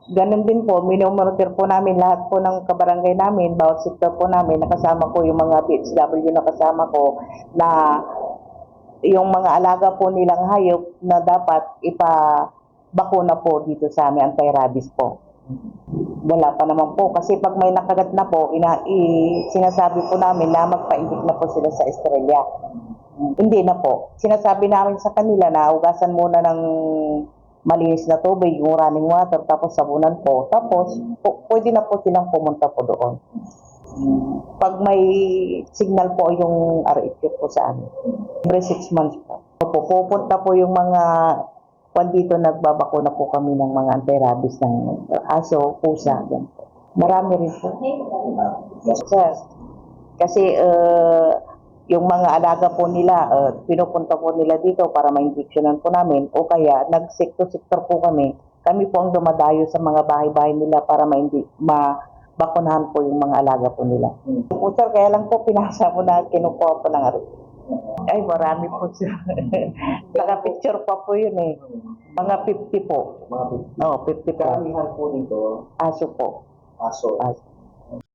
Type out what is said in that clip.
Ganun din po, minomonitor po namin lahat po ng kabarangay namin, bawat sektor po namin, nakasama ko yung mga PHW na kasama ko na yung mga alaga po nilang hayop na dapat ipabakuna po dito sa amin, anti-rabies po. Wala pa naman po kasi pag may nakagat na po, sinasabi po namin na magpa-inject na po sila sa Australia. Hindi na po. Sinasabi namin sa kanila na hugasan muna ng malinis na tubig, yung running water, tapos sabunan po. Tapos, pwede na po silang pumunta po doon. Pag may signal po yung RHQ po sa amin. Every 6 months po. Pupunta po yung mga dito nagbabakuna po kami ng mga anti-rabies ng aso, pusa, yan po. Marami rin po. Sir, kasi yung mga alaga po nila, pinupunta po nila dito para ma-injectionan po namin o kaya nag-sector-sector po kami. Kami po ang dumadayo sa mga bahay-bahay nila para mabakunahan po yung mga alaga po nila. Po sir, kaya lang po pinasa mo na kinukuha po ng RHQ. Ay, marami po sir. Naka-picture pa po yun eh. Mga 50 po. Mga 50. Oo, 50 po. Karamihan po dito, Aso po. aso. Aso.